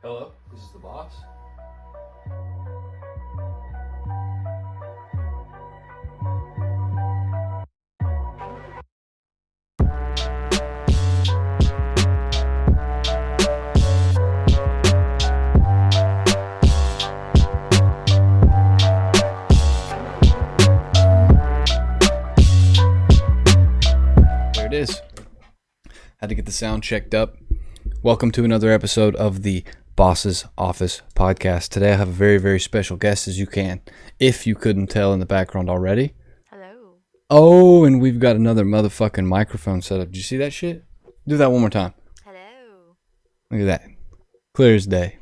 Hello, this is the boss. There it is. Had to get the sound checked up. Welcome to another episode of the Boss's Office podcast. Today I have a very, very special guest, if you couldn't tell in the background already. Hello. Oh, and we've got another motherfucking microphone set up. Did you see that shit? Do that one more time. Hello. Look at that. Clear as day.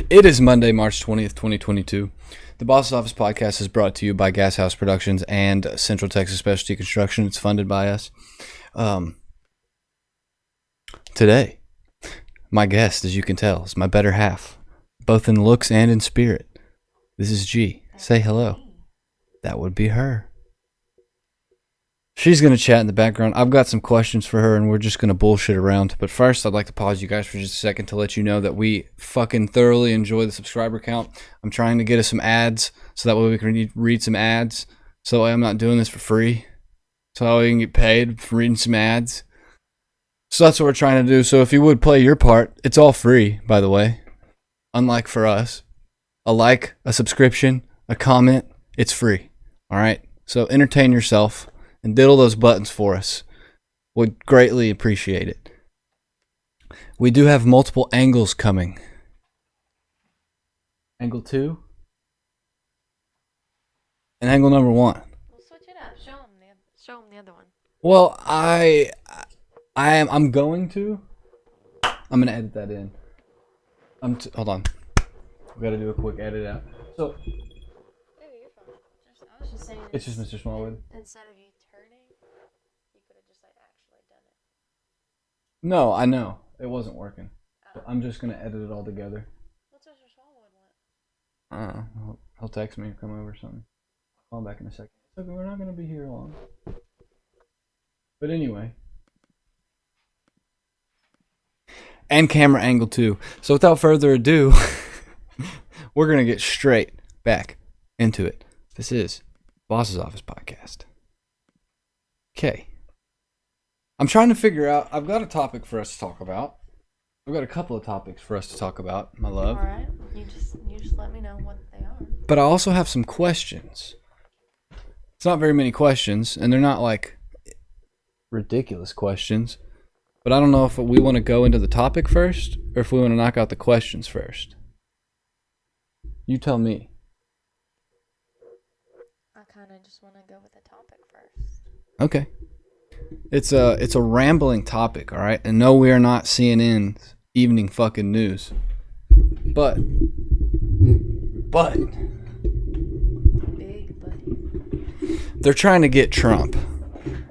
It is Monday, March 20th, 2022. The Boss's Office podcast is brought to you by Gas House Productions and Central Texas Specialty Construction. It's funded by us. Today, my guest, as you can tell, is my better half, both in looks and in spirit. This is G. Say hello. That would be her. She's going to chat in the background. I've got some questions for her, and we're just going to bullshit around. But first, I'd like to pause you guys for just a second to let you know that we fucking thoroughly enjoy the subscriber count. I'm trying to get us some ads, so that way we can read some ads. So that way I'm not doing this for free. So that way we can get paid for reading some ads. So that's what we're trying to do. So if you would play your part, it's all free, by the way. Unlike for us. A like, a subscription, a comment, it's free. All right? So entertain yourself and diddle those buttons for us. Would greatly appreciate it. We do have multiple angles coming. Angle 2. And angle number 1. We'll switch it up. Show them the other one. Well, I'm going to. I'm going to edit that in. Hold on. We got to do a quick edit out. So, You're fine. I was just saying. it's just Mr. Smallwood. Instead of you turning, you could have just actually done it. No, I know. It wasn't working. So I'm just going to edit it all together. What's Mr. Smallwood want? He'll text me or come over or something. I'll call him back in a second. Okay, we're not going to be here long. But anyway. And camera angle 2. So without further ado, we're going to get straight back into it. This is Boss's Office Podcast. Okay. I'm trying to figure out, I've got a topic for us to talk about. I've got a couple of topics for us to talk about, my love. Alright. You just let me know what they are. But I also have some questions. It's not very many questions, and they're not like ridiculous questions. But I don't know if we want to go into the topic first, or if we want to knock out the questions first. You tell me. I kind of just want to go with the topic first. Okay. It's a rambling topic, all right? And no, we are not CNN's evening fucking news. But Big buddy. they're trying to get Trump.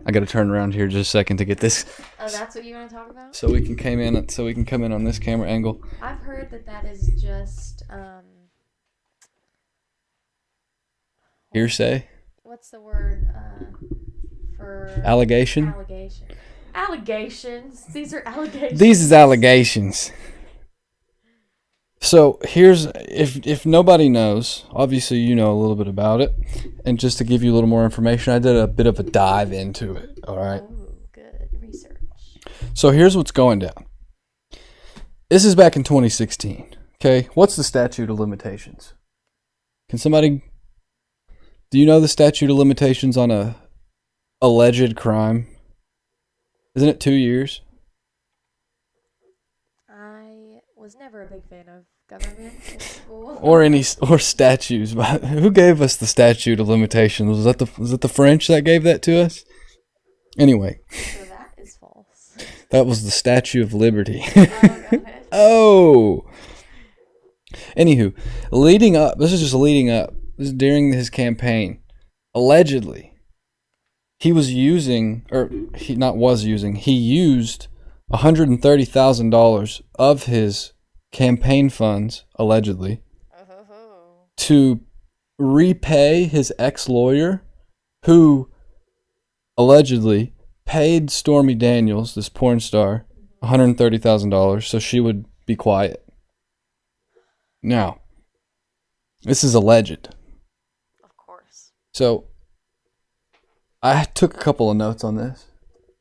I got to turn around here just a second to get this. Oh, that's what you want to talk about? So we can come in on this camera angle. I've heard that is just Hearsay? what's the word for Allegation? Allegations. These are allegations. These is allegations. So here's, if nobody knows, obviously you know a little bit about it, and just to give you a little more information, I did a bit of a dive into it, all right? Oh, good research. So here's what's going down. This is back in 2016, okay? What's the statute of limitations? Do you know the statute of limitations on a alleged crime? Isn't it 2 years? I was never a big fan of government in school. Or statues. Who gave us the statute of limitations? Was it the French that gave that to us? Anyway. So that is false. That was the Statue of Liberty. Okay. Oh. Anywho, this is just leading up. This is during his campaign. Allegedly, he used $130,000 of his campaign funds, allegedly, to repay his ex-lawyer, who allegedly paid Stormy Daniels, this porn star, $130,000 so she would be quiet. Now, this is alleged. Of course. So, I took a couple of notes on this.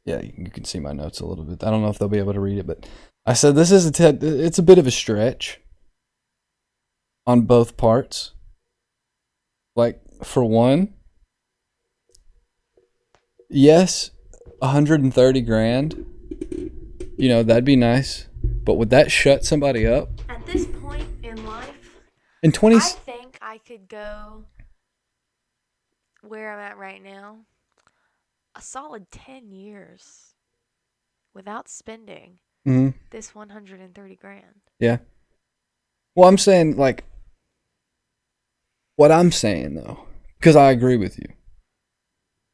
Yeah, you can see my notes a little bit. I don't know if they'll be able to read it, but I said this is it's a bit of a stretch on both parts. Like, for one, yes, 130 grand. You know, that'd be nice. But would that shut somebody up? At this point in life, In 20... I think I could go where I'm at right now, a solid 10 years without spending this 130 grand. Yeah. Well, I'm saying, like, what I'm saying, though, because I agree with you.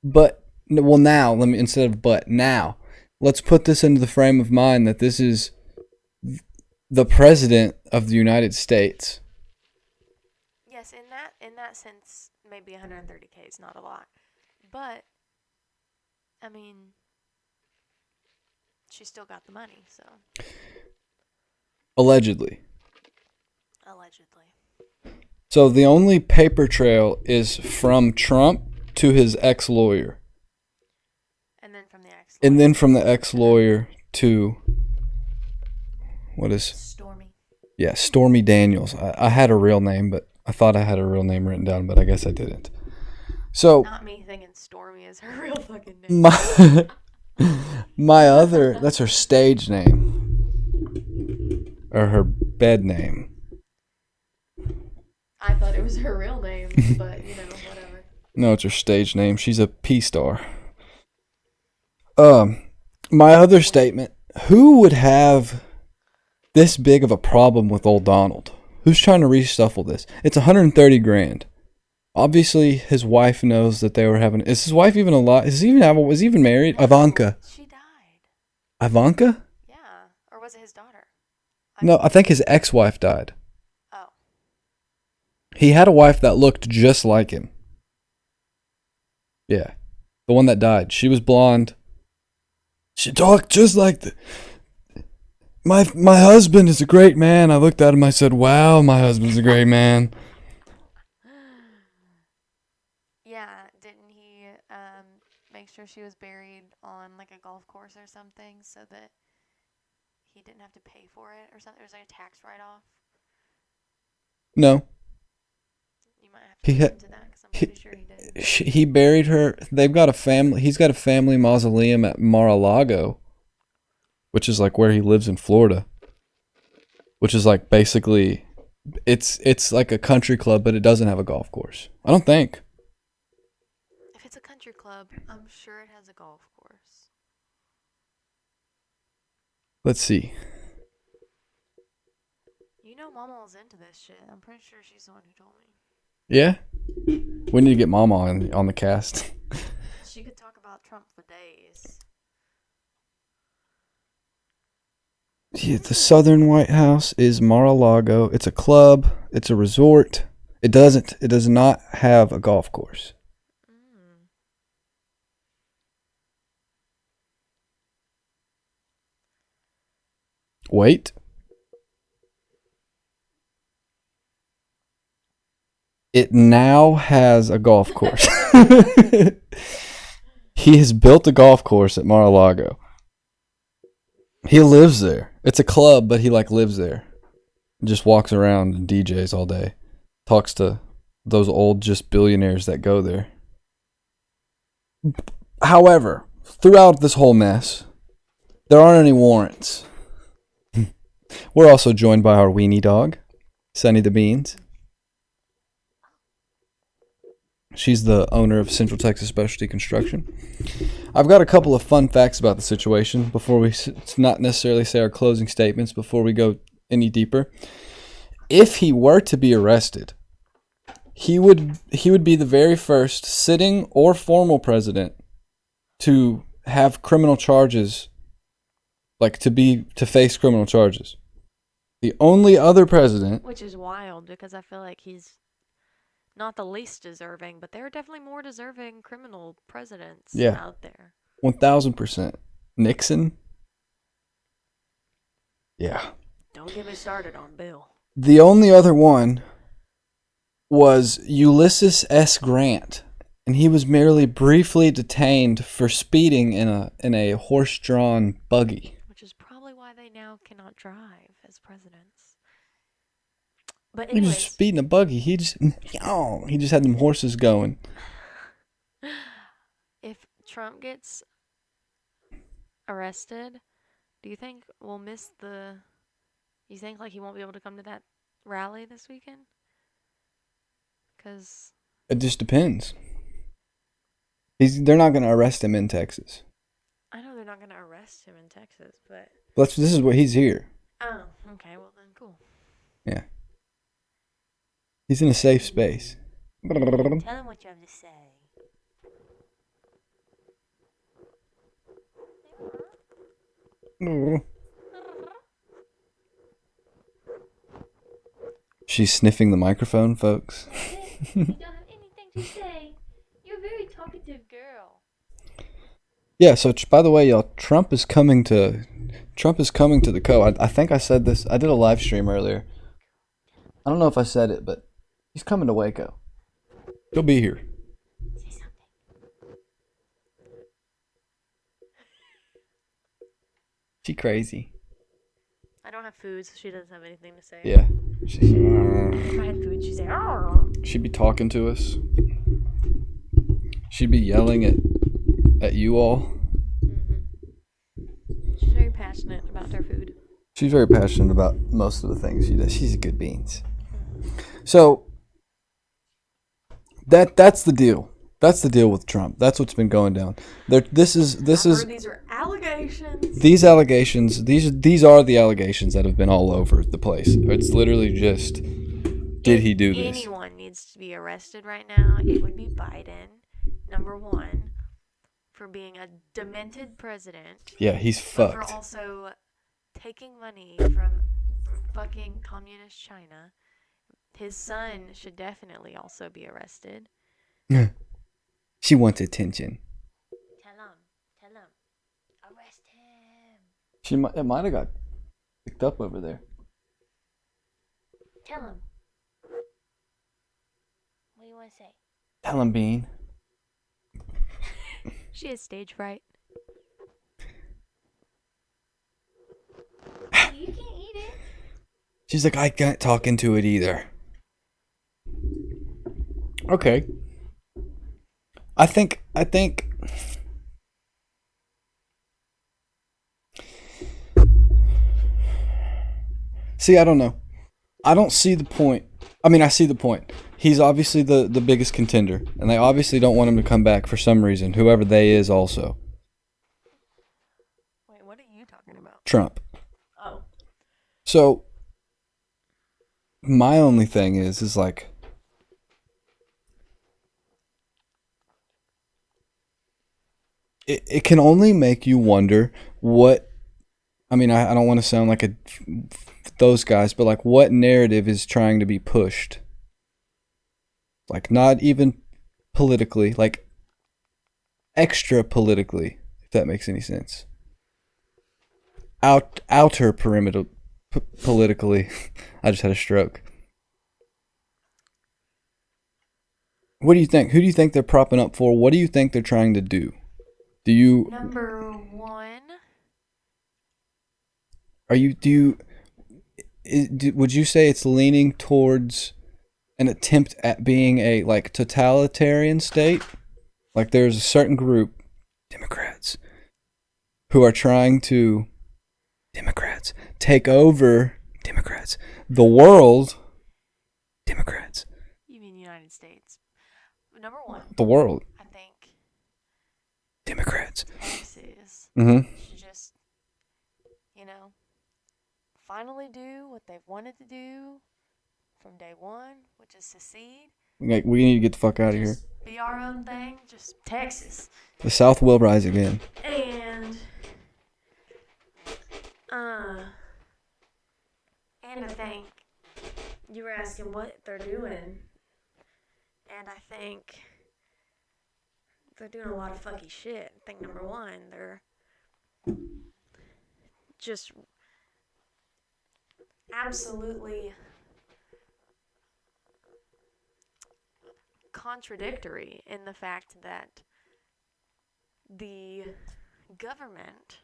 But, well, now, now, let's put this into the frame of mind that this is the president of the United States. Yes, in that sense, maybe 130K is not a lot. But, I mean, she still got the money, so. Allegedly. Allegedly. So the only paper trail is from Trump to his ex-lawyer. And then from the ex-lawyer. And then from the ex-lawyer to... What is... Stormy. Yeah, Stormy Daniels. I had a real name, but I thought I had a real name written down, but I guess I didn't. So... Not me thinking Stormy is her real fucking name. My other... That's her stage name. Or her bed name. I thought it was her real name, but, you know, whatever. No, it's her stage name. She's a P.D.A. My other statement, who would have this big of a problem with old Donald? Who's trying to reshuffle this? It's 130 grand. Obviously, his wife knows that they were having... Is his wife even alive? Was he even married? No, Ivanka. She died. Ivanka? Yeah. Or was it his daughter? No, I think his ex-wife died. Oh. He had a wife that looked just like him. Yeah. The one that died. She was blonde. She talked just like my husband is a great man. I looked at him. I said, wow, my husband's a great man. Yeah. Didn't he make sure she was buried on like a golf course or something so that he didn't have to pay for it or something? It was like a tax write-off. No. You might have to look into that because I'm pretty sure he did. He buried her. They've got a family. He's got a family mausoleum at Mar-a-Lago, which is like where he lives in Florida. Which is like basically, it's like a country club, but it doesn't have a golf course. I don't think. If it's a country club, I'm sure it has a golf course. Let's see. You know Mama was into this shit. I'm pretty sure she's the one who told me. Yeah? We need to get Mama on the cast. She could talk about Trump for days. Yeah, the Southern White House is Mar-a-Lago. It's a club. It's a resort. It does not have a golf course. Wait. It now has a golf course. He has built a golf course at Mar-a-Lago. He lives there. It's a club, but he like lives there. Just walks around and DJs all day. Talks to those old just billionaires that go there. However, throughout this whole mess, there aren't any warrants. We're also joined by our weenie dog, Sunny the Beans. She's the owner of Central Texas Specialty Construction. I've got a couple of fun facts about the situation before we not necessarily say our closing statements before we go any deeper. If he were to be arrested, he would be the very first sitting or formal president to have criminal charges, like to face criminal charges. The only other president, which is wild because I feel like he's not the least deserving, but there are definitely more deserving criminal presidents out there. 1,000%. Nixon? Yeah. Don't get me started on Bill. The only other one was Ulysses S. Grant, and he was merely briefly detained for speeding in a horse-drawn buggy. Which is probably why they now cannot drive as presidents. But He was anyways, speeding a buggy. He just had them horses going. if Trump gets arrested, do you think we'll miss the... You think like he won't be able to come to that rally this weekend? Because It just depends. They're not going to arrest him in Texas. I know they're not going to arrest him in Texas, but... This is what he's here. Oh, okay, well then, cool. Yeah. He's in a safe space. Tell him what you have to say. She's sniffing the microphone, folks. You don't have anything to say. You're a very talkative girl. Yeah, so by the way, y'all, Trump is coming to the Co. I think I said this. I did a live stream earlier. I don't know if I said it, but he's coming to Waco. He'll be here. Say something. She crazy. I don't have food, so she doesn't have anything to say. Yeah. If I had food, she'd say, "Oh." She'd be talking to us. She'd be yelling at you all. Mm-hmm. She's very passionate about her food. She's very passionate about most of the things she does. She's a good beans. So that's the deal. That's the deal with Trump. That's what's been going down. These are allegations. These allegations. These are the allegations that have been all over the place. It's literally just, did he do this? Anyone needs to be arrested right now, it would be Biden, number one, for being a demented president. Yeah, he's fucked. But for also taking money from fucking communist China. His son should definitely also be arrested. She wants attention. Tell him, arrest him. It might have got picked up over there. Tell him. What do you want to say? Tell him, Bean. She has stage fright. You can't eat it. She's like, I can't talk into it either. Okay. I think See, I don't know. I don't see the point. I mean, I see the point. He's obviously the biggest contender, and they obviously don't want him to come back for some reason, whoever they is also. Wait, what are you talking about? Trump. Oh. So, my only thing is like, it can only make you wonder what, I mean, I don't want to sound like those guys, but like what narrative is trying to be pushed? Like not even politically, like extra politically, if that makes any sense. Outer perimeter politically. I just had a stroke. What do you think? Who do you think they're propping up for? What do you think they're trying to do? Number one. Would you say it's leaning towards an attempt at being a like totalitarian state? Like there's a certain group, Democrats, who are trying to take over the world. Democrats. You mean United States? Number one. The world. I think Democrats. Texas should just, finally do what they've wanted to do from day one, which is secede. Like, we need to get the fuck out of here. Be our own thing, just Texas. The South will rise again. And I think you were asking what they're doing, and I think they're doing a lot of fucky shit. I think number one, they're just absolutely contradictory in the fact that the government,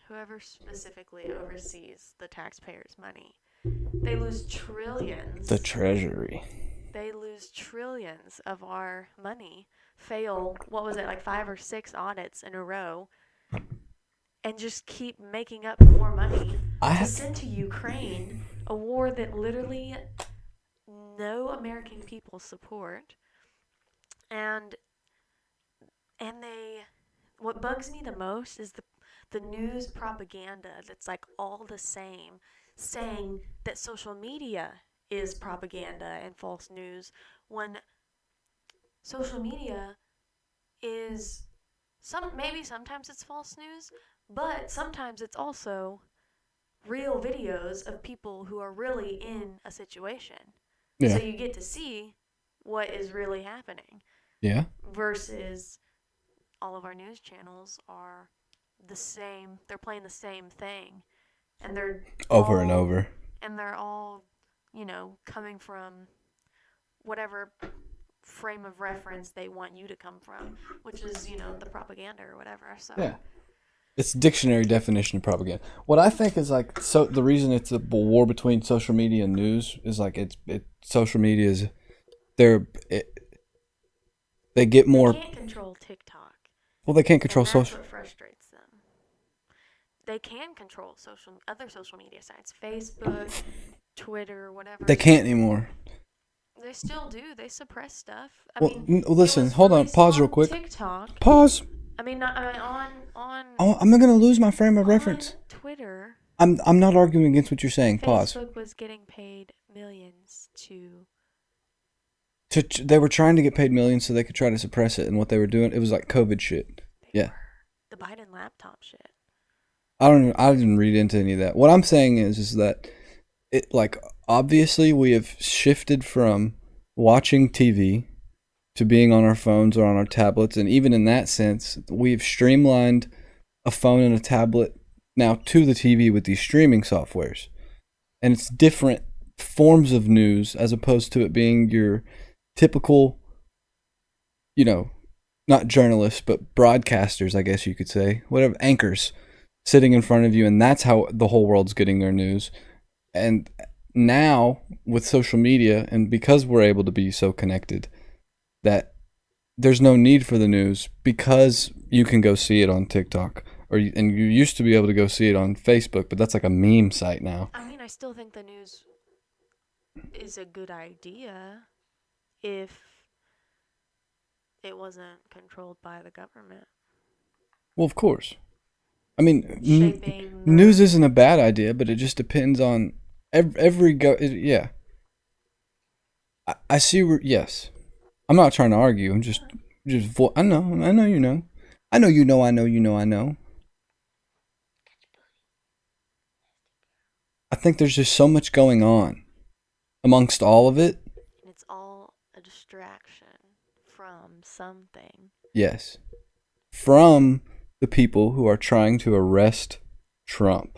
whoever specifically oversees the taxpayers' money, they lose trillions. The Treasury. They lose trillions of our money, fail, what was it, like 5 or 6 audits in a row, and just keep making up more money to send to Ukraine, a war that literally no American people support. And they, what bugs me the most is the news propaganda that's like all the same, saying that social media is propaganda and false news, when social media is maybe sometimes it's false news, but sometimes it's also real videos of people who are really in a situation. Yeah. So you get to see what is really happening. Yeah. Versus all of our news channels are the same. They're playing the same thing. And they're over and over. And they're all, coming from whatever frame of reference they want you to come from, which is, the propaganda or whatever. So yeah. It's dictionary definition of propaganda. What I think is like, so the reason it's a war between social media and news is like social media is they get more. They can't control TikTok. Well, they can't control social. That's what frustrates them. They can control other social media sites, Facebook, Twitter, whatever. They can't anymore. They still do. They suppress stuff. Listen, hold on. Pause real quick. TikTok. Pause. On. Oh, I'm not gonna lose my frame of reference. Twitter. I'm not arguing against what you're saying. Pause. Facebook was getting paid millions to. They were trying to get paid millions so they could try to suppress it, and what they were doing, it was like COVID shit. Yeah. The Biden laptop shit. I didn't read into any of that. What I'm saying is that it, like, obviously we have shifted from watching TV to being on our phones or on our tablets, and even in that sense, we've streamlined a phone and a tablet now to the TV with these streaming softwares. And it's different forms of news as opposed to it being your typical, not journalists, but broadcasters, I guess you could say, whatever, anchors sitting in front of you, and that's how the whole world's getting their news. And now with social media, and because we're able to be so connected, that there's no need for the news because you can go see it on TikTok, and you used to be able to go see it on Facebook, but that's like a meme site now. I mean, I still think the news is a good idea if it wasn't controlled by the government. Well, of course. I mean, news isn't a bad idea, but it just depends on yeah. I see where, yes. I'm not trying to argue. I'm just I know you know. I know you know, I know you know, I know. I think there's just so much going on amongst all of it. It's all a distraction from something. Yes. From the people who are trying to arrest Trump.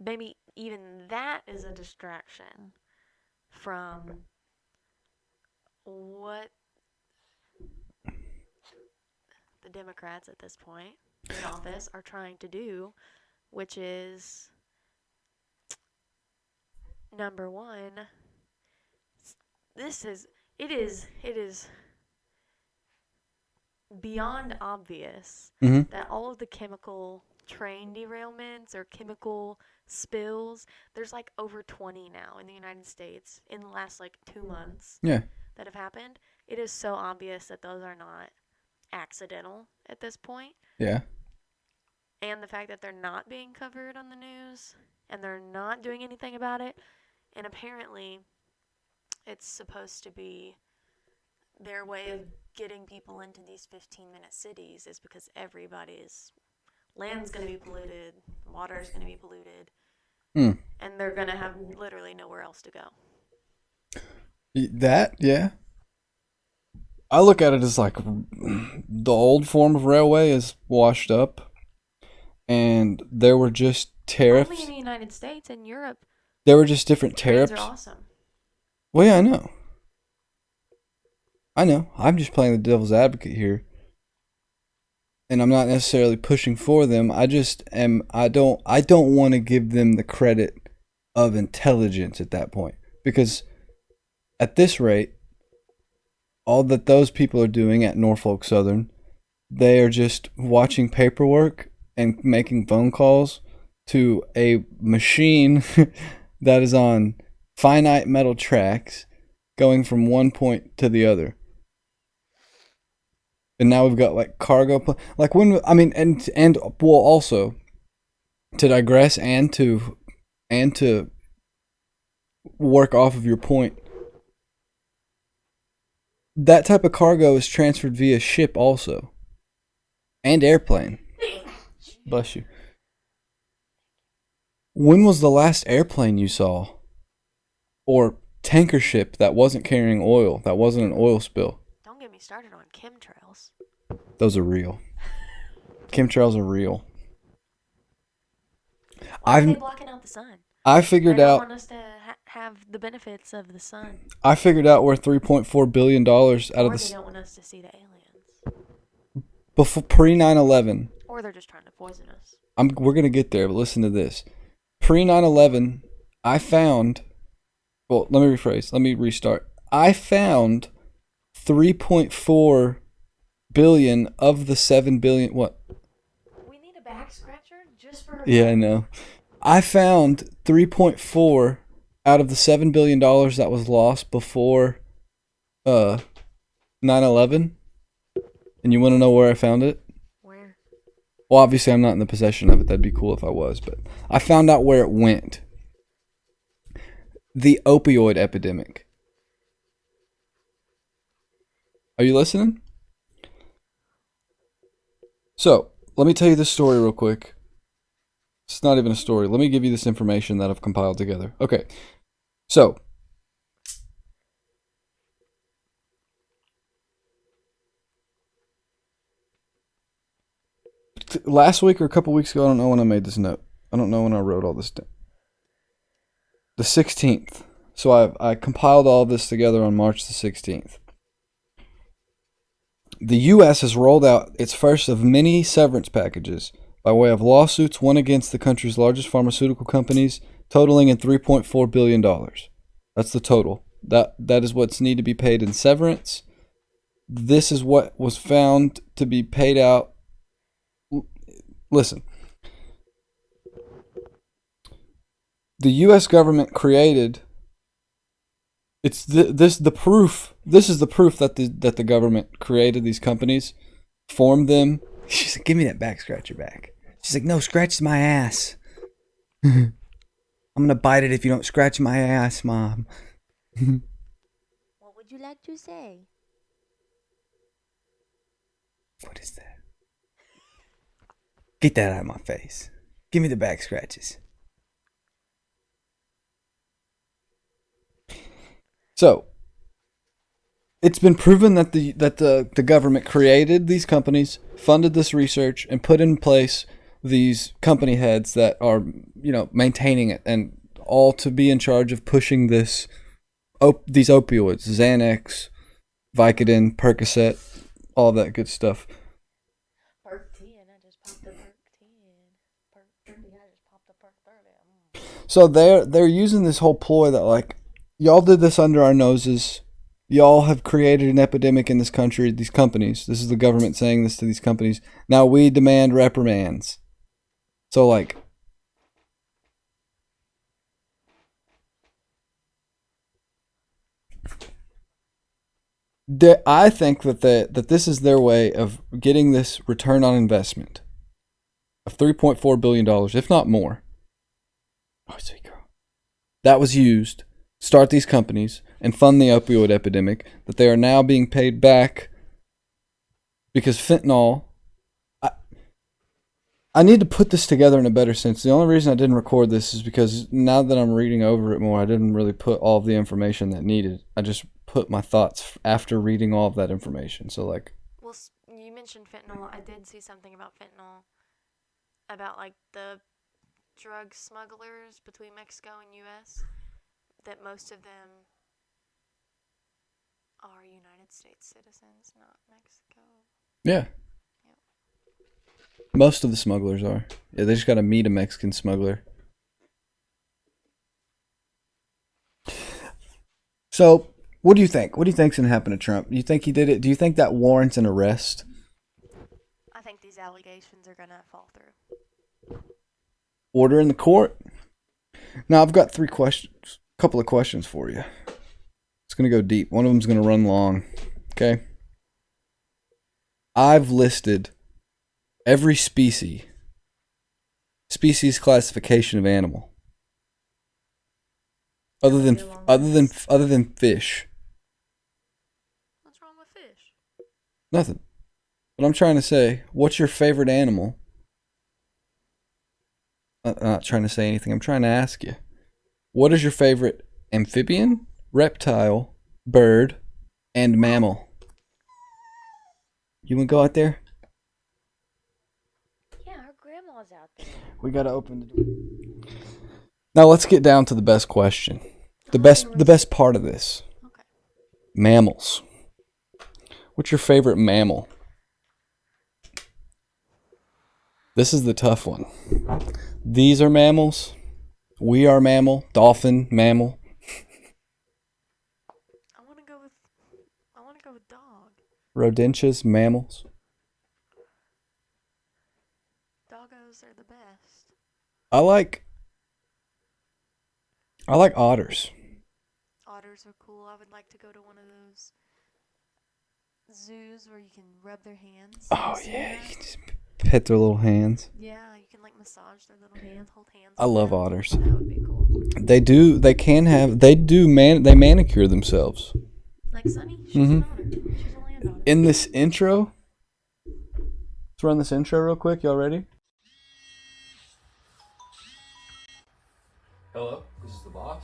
Maybe even that is a distraction from what the Democrats at this point in office are trying to do, which is, number one, it is beyond obvious that all of the chemical train derailments or chemical spills, there's like over 20 now in the United States in the last like 2 months that have happened. It is so obvious that those are not accidental at this point. Yeah. And the fact that they're not being covered on the news and they're not doing anything about it, and apparently it's supposed to be their way of getting people into these 15-minute cities is because everybody's land's going to be polluted, water's going to be polluted, and they're going to have literally nowhere else to go. That, yeah. I look at it as like the old form of railway is washed up, and there were just tariffs. Only in the United States and Europe. There were just different tariffs. Trains are awesome. Well, yeah, I know. I know. I'm just playing the devil's advocate here. And I'm not necessarily pushing for them. I just am I don't want to give them the credit of intelligence at that point. Because at this rate, all that those people are doing at Norfolk Southern, they are just watching paperwork and making phone calls to a machine that is on finite metal tracks going from one point to the other. And now we've got like cargo, like when I mean, and well, also to digress and to work off of your point, that type of cargo is transferred via ship also, and airplane. Bless you. When was the last airplane you saw, or tanker ship that wasn't carrying oil, that wasn't an oil spill? Don't get me started on chemtrails. Those are real. Chemtrails are real. Why are they blocking out the sun? I figured They don't out. want us to have the benefits of the sun. I figured out where $3.4 billion out Or of they the don't want us to see the aliens. before pre 9/11. Or they're just trying to poison us. We're gonna get there, but listen to this. Pre 9/11, I found. Well, let me rephrase. Let me restart. I found 3.4 billion of the 7 billion. What? We need a back scratcher just for her. Yeah, I know. I found 3.4 out of the $7 billion that was lost before 9/11. And you want to know where I found it? Where? Well, obviously I'm not in the possession of it. That'd be cool if I was, but I found out where it went. The opioid epidemic. Are you listening? So, let me tell you this story real quick. It's not even a story. Let me give you this information that I've compiled together. Okay. So, last week or a couple weeks ago, I don't know when I made this note. I don't know when I wrote all this down. The 16th. So I compiled all this together on March the 16th. The U.S. has rolled out its first of many severance packages by way of lawsuits won against the country's largest pharmaceutical companies, totaling in $3.4 billion. That's the total. That is what's need to be paid in severance. This is what was found to be paid out. Listen. The U.S. government created. The proof. This is the proof that the government created these companies, formed them. She's like, give me that back scratcher back. She's like, no, scratch my ass. I'm gonna bite it if you don't scratch my ass, Mom. What would you like to say? What is that? Get that out of my face. Give me the back scratches. So, it's been proven that the government created these companies, funded this research, and put in place these company heads that are, maintaining it, and all to be in charge of pushing these opioids, Xanax, Vicodin, Percocet, all that good stuff. Perk 10, I just popped the Perk 10. Perk 30, I just popped the Perk 30. So they're using this whole ploy that, like, y'all did this under our noses. Y'all have created an epidemic in this country, these companies. This is the government saying this to these companies. Now we demand reprimands. So, like, I think that this is their way of getting this return on investment of $3.4 billion, if not more. Oh, sweet girl. That was used to start these companies and fund the opioid epidemic, that they are now being paid back because fentanyl. I need to put this together in a better sense. The only reason I didn't record this is because now that I'm reading over it more, I didn't really put all of the information that needed. I just put my thoughts after reading all of that information. So, like, Well, you mentioned fentanyl. I did see something about fentanyl, about like the drug smugglers between Mexico and U.S., that most of them are United States citizens, not Mexico. Yeah. Yep. Most of the smugglers are. Yeah, they just got to meet a Mexican smuggler. So, what do you think? What do you think's gonna happen to Trump? You think he did it? Do you think that warrants an arrest? I think these allegations are gonna fall through. Order in the court. Now I've got three questions. Couple of questions for you. It's gonna go deep. One of them's gonna run long. Okay. I've listed every species classification of animal. Other than fish. What's wrong with fish? Nothing. But I'm trying to say, what's your favorite animal? I'm not trying to say anything. I'm trying to ask you. What is your favorite amphibian, reptile, bird, and mammal? You want to go out there? Yeah, our grandma's out there. We got to open the door. Now let's get down to the best question. The best part of this. Okay. Mammals. What's your favorite mammal? This is the tough one. These are mammals. We are mammal. Dolphin, mammal. I want to go with dog. Rodentias, mammals. Doggos are the best. I like otters. Otters are cool. I would like to go to one of those zoos where you can rub their hands. Oh yeah, you can just pet their little hands. Yeah, you can like massage their little hands, hold hands. I love otters. That would be cool. They manicure themselves. Like Sunny, she's an otter. She's a land otter. In this intro, let's run this intro real quick. Y'all ready? Hello, this is the boss.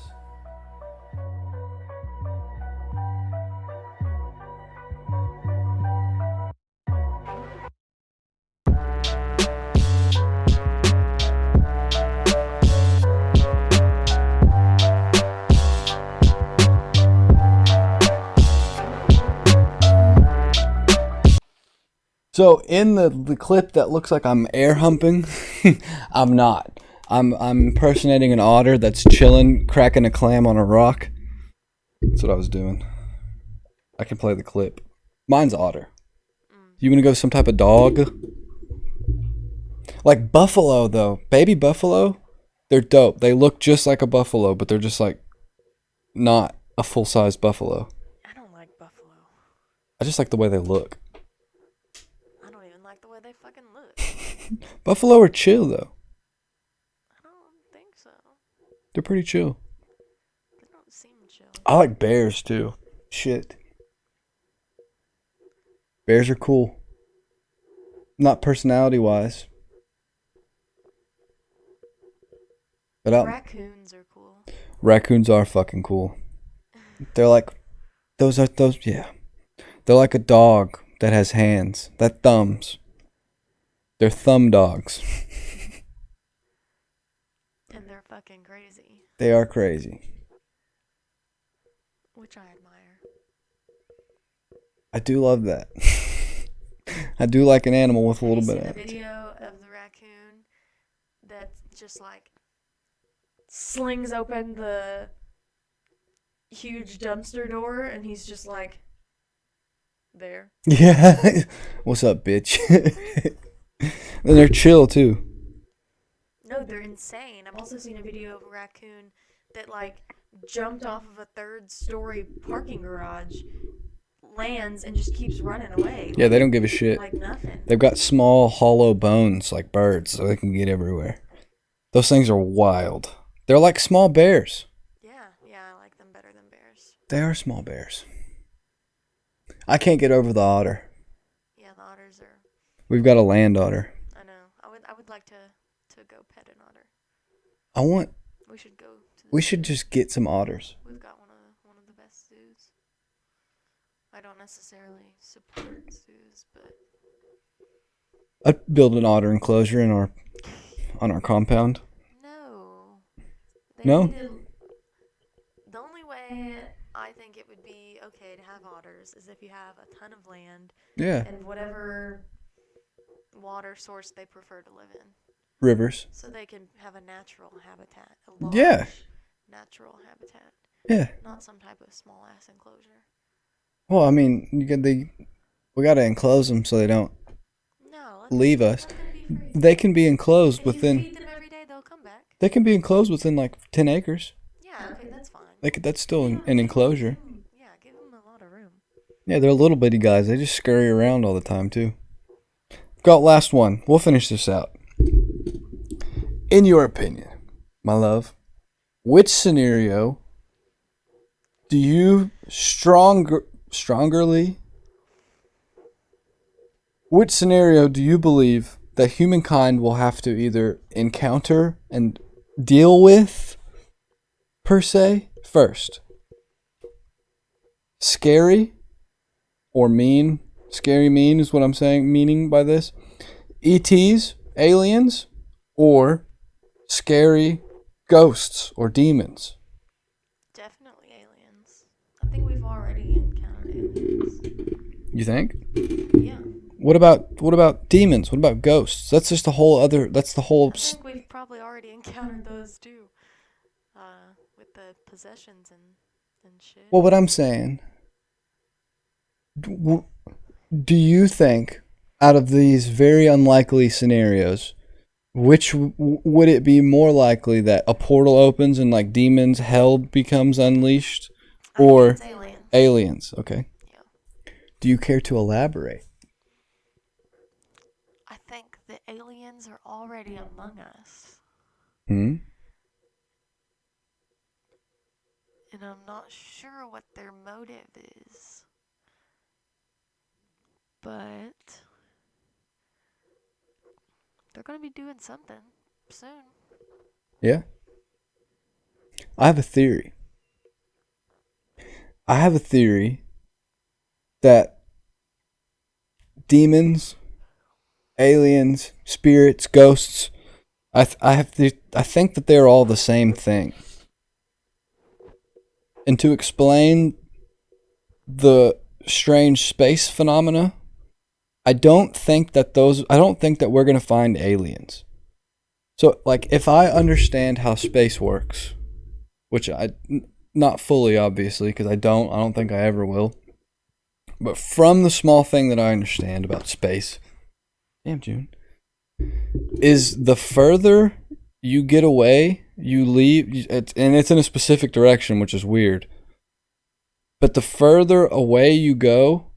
So in the clip that looks like I'm air humping, I'm not. I'm impersonating an otter that's chilling, cracking a clam on a rock. That's what I was doing. I can play the clip. Mine's otter. You want to go with some type of dog? Like buffalo, though. Baby buffalo, they're dope. They look just like a buffalo, but they're just like not a full-size buffalo. I don't like buffalo. I just like the way they look. I don't even like the way they fucking look. Buffalo are chill, though. I don't think so. They're pretty chill. They don't seem chill. I like bears, too. Shit. Bears are cool. Not personality-wise. But raccoons are cool. Raccoons are fucking cool. They're like, yeah. They're like a dog that has hands, that thumbs. They're thumb dogs. And they're fucking crazy. They are crazy. Which I admire. I do love that. I do like an animal with a little bit of attitude. Video of the raccoon that just like slings open the huge dumpster door and he's just like there. Yeah. What's up, bitch? And they're chill too. No, they're insane. I've also seen a video of a raccoon that like jumped off of a third-story parking garage, lands, and just keeps running away. Yeah, they don't give a shit. Like nothing. They've got small, hollow bones like birds, so they can get everywhere. Those things are wild. They're like small bears. Yeah, I like them better than bears. They are small bears. I can't get over the otter. Yeah, the otters are. We've got a land otter. I know. I would like to go pet an otter. We should go. We should just get some otters. We've got one of the best zoos. I don't necessarily support zoos, but I'd build an otter enclosure on our compound. No. No? The only way I think it would be okay to have otters is if you have a ton of land Yeah. and whatever water source they prefer to live in. Rivers. So they can have a natural habitat, a Yeah. large natural habitat, Yeah. not some type of small ass enclosure. Well, I mean, we got to enclose them so they don't No, leave us. let them be free. They can be enclosed If you within. feed them every day, they'll come back. They can be enclosed within like 10 acres. Yeah, okay, that's fine. That's still an enclosure. Yeah, give them a lot of room. Yeah, they're little bitty guys. They just scurry around all the time too. Got last one. We'll finish this out. In your opinion, my love, which scenario do you strongerly? Which scenario do you believe that humankind will have to either encounter and deal with, per se, first? Scary or mean? Scary, mean is what I'm saying, meaning by this. ETs, aliens, or scary ghosts or demons? Definitely aliens. I think we've already encountered aliens. You think? Yeah. What about demons? What about ghosts? That's just a whole other. That's the whole. I think we've probably already encountered those too. With the possessions and shit. Well, what I'm saying. Do you think, out of these very unlikely scenarios, which would it be more likely that a portal opens and like demons, hell becomes unleashed, or aliens? Aliens? Okay. Yeah. Do you care to elaborate? I think the aliens are already among us. Hmm. And I'm not sure what their motive is. But they're going to be doing something soon. Yeah. I have a theory. I have a theory that demons, aliens, spirits, ghosts, I think that they're all the same thing. And to explain the strange space phenomena, I don't think that we're going to find aliens. So like if I understand how space works, which I not fully obviously because I don't think I ever will. But from the small thing that I understand about space, damn June, is the further you get away, you leave, and it's in a specific direction, which is weird. But the further away you go,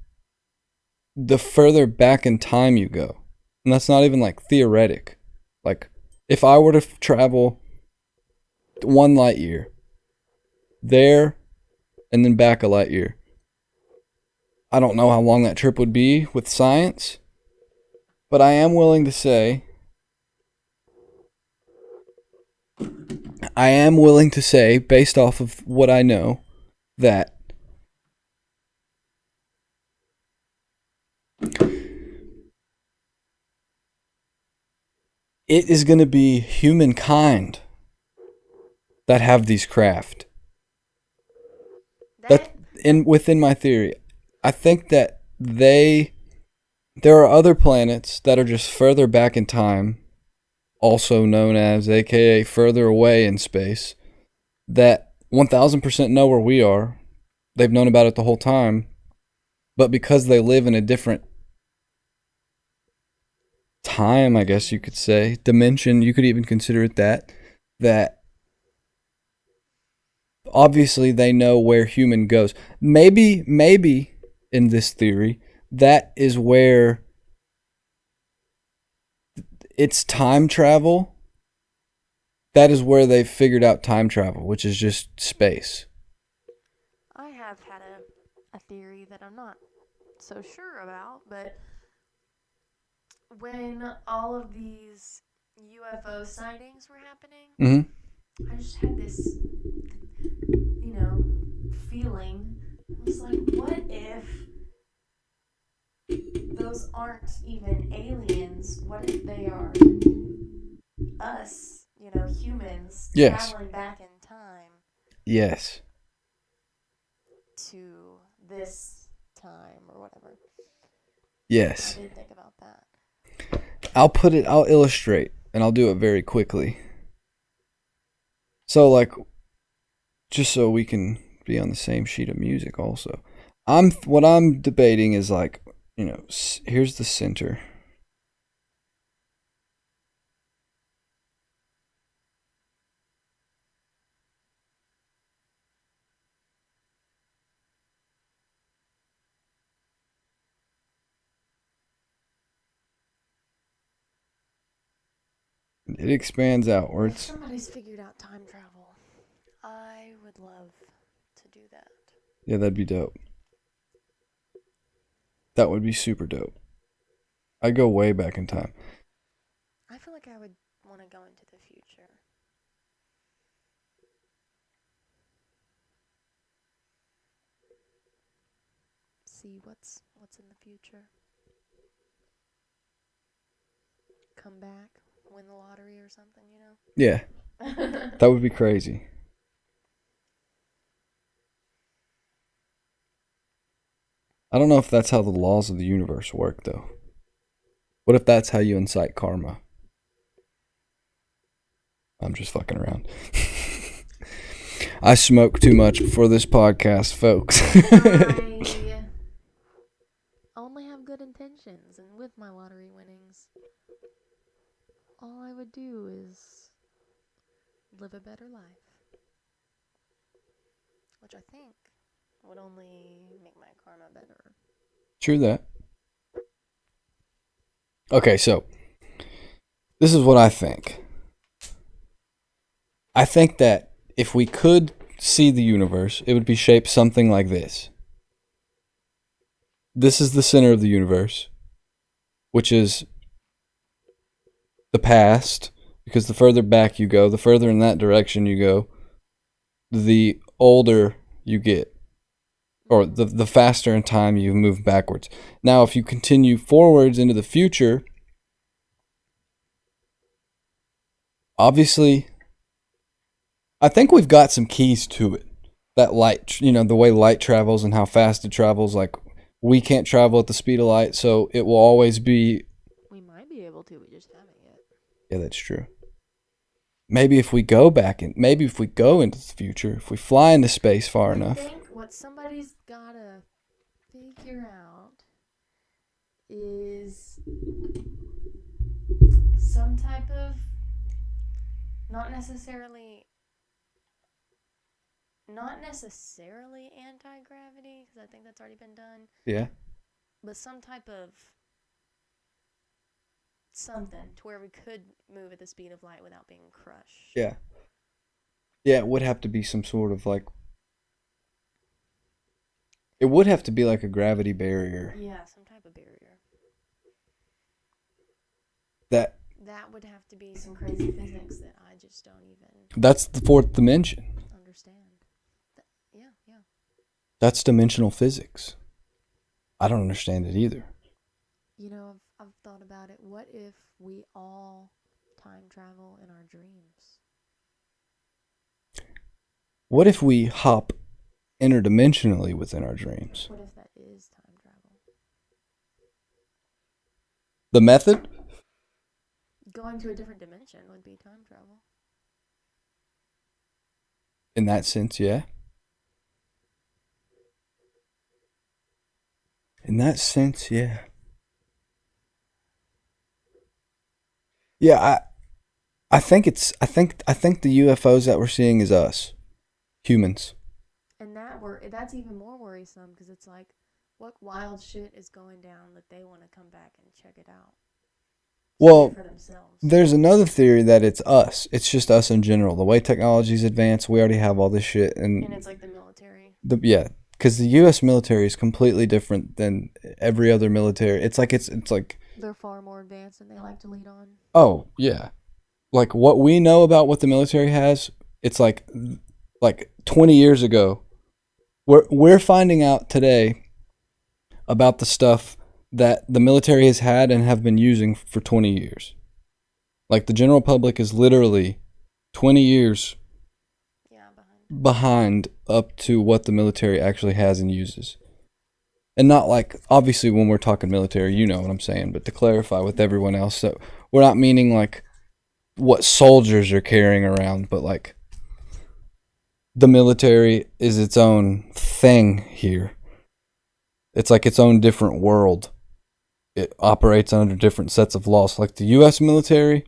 the further back in time you go. And that's not even like theoretic. Like, if I were to travel 1 light year, there, and then back a light year, I don't know how long that trip would be with science, but I am willing to say, based off of what I know, that it is going to be humankind that have these craft. Within my theory, I think that there are other planets that are just further back in time, also known as AKA further away in space, that 1000% know where we are. They've known about it the whole time, but because they live in a different time, I guess you could say, dimension, you could even consider it that obviously they know where human goes. Maybe in this theory, that is where it's time travel. That is where they've figured out time travel, which is just space. I have had a theory that I'm not so sure about, but when all of these UFO sightings were happening, I just had this, feeling. I was like, what if those aren't even aliens? What if they are us, humans, traveling back in time? Yes. To this time or whatever. Yes. I did think about that. I'll illustrate, and I'll do it very quickly. So, like, just so we can be on the same sheet of music also. What I'm debating is, like, here's the center. It expands outwards. If somebody's figured out time travel, I would love to do that. Yeah, that'd be dope. That would be super dope. I'd go way back in time. I feel like I would want to go into the future. See what's in the future. Come back, win the lottery or something, Yeah. That would be crazy. I don't know if that's how the laws of the universe work, though. What if that's how you incite karma? I'm just fucking around. I smoke too much for this podcast, folks. I only have good intentions, and with my lottery winnings, all I would do is live a better life. Which I think would only make my karma better. True that. Okay, so this is what I think. I think that if we could see the universe, it would be shaped something like this. This is the center of the universe, which is the past, because the further back you go, the further in that direction you go, the older you get, or the faster in time you move backwards. Now, if you continue forwards into the future, obviously, I think we've got some keys to it. That light, the way light travels and how fast it travels, like, we can't travel at the speed of light, so it will always be... We might be able to, we just haven't yet. Yeah, that's true. Maybe if we go into the future, if we fly into space far enough. I think what somebody's gotta figure out is some type of, not necessarily anti-gravity, because I think that's already been done. Yeah. But some type of something to where we could move at the speed of light without being crushed. Yeah. Yeah, it would have to be some sort of, like... It would have to be like a gravity barrier. Yeah, some type of barrier. That would have to be some crazy physics that I just don't even... That's the fourth dimension. Understand. Yeah. That's dimensional physics. I don't understand it either. I've thought about it. What if we all time travel in our dreams? What if we hop interdimensionally within our dreams? What if that is time travel? The method? Going to a different dimension would be time travel. In that sense, yeah. In that sense, yeah. Yeah, I think the UFOs that we're seeing is us, humans. And that's even more worrisome, because it's like, what wild shit is going down that they want to come back and check it out? Well, there's another theory that it's us. It's just us in general. The way technology's advanced, we already have all this shit, and it's like the military. Because the U.S. military is completely different than every other military. It's like they're far more advanced, and they like to lead on. Oh yeah, like what we know about what the military has, it's like 20 years ago. We're finding out today about the stuff that the military has had and have been using for 20 years. Like, the general public is literally 20 years behind up to what the military actually has and uses. And not like, obviously when we're talking military, you know what I'm saying, but to clarify with everyone else, so we're not meaning like what soldiers are carrying around, but like the military is its own thing here. It's like its own different world. It operates under different sets of laws. Like the U.S. military,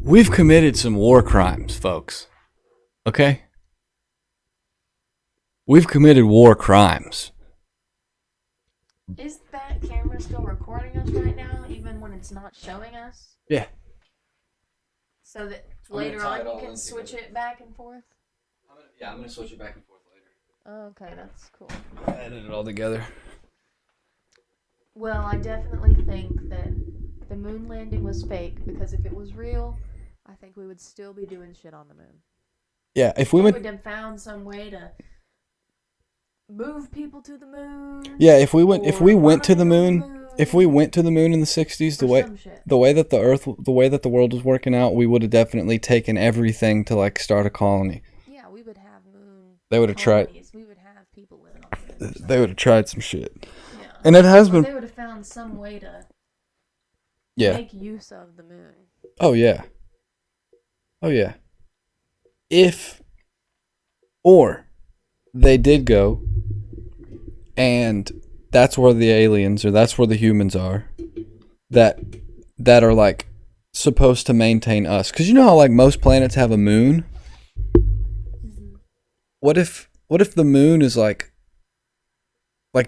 we've committed some war crimes, folks. Okay? We've committed war crimes. Is that camera still recording us right now, even when it's not showing us? Yeah. So that later on you can switch it back and forth? I'm going to switch it back and forth later. Oh, okay, that's cool. Edit it all together. Well, I definitely think that the moon landing was fake, because if it was real, I think we would still be doing shit on the moon. Yeah, if we would have found some way to move people to the moon. Yeah, if we went to the moon, if we went to the moon in the 60s, the way that the world was working out, we would have definitely taken everything to like start a colony. Yeah, we would have moon. They would have tried. We would have people living on the moon. They would have tried some shit. Yeah. And it has been. They would have found some way to. Make use of the moon. Oh yeah. Oh yeah. Or they did go, and that's where the aliens, or that's where the humans are, that are like supposed to maintain us. Because you know how like most planets have a moon. Mm-hmm. What if the moon is like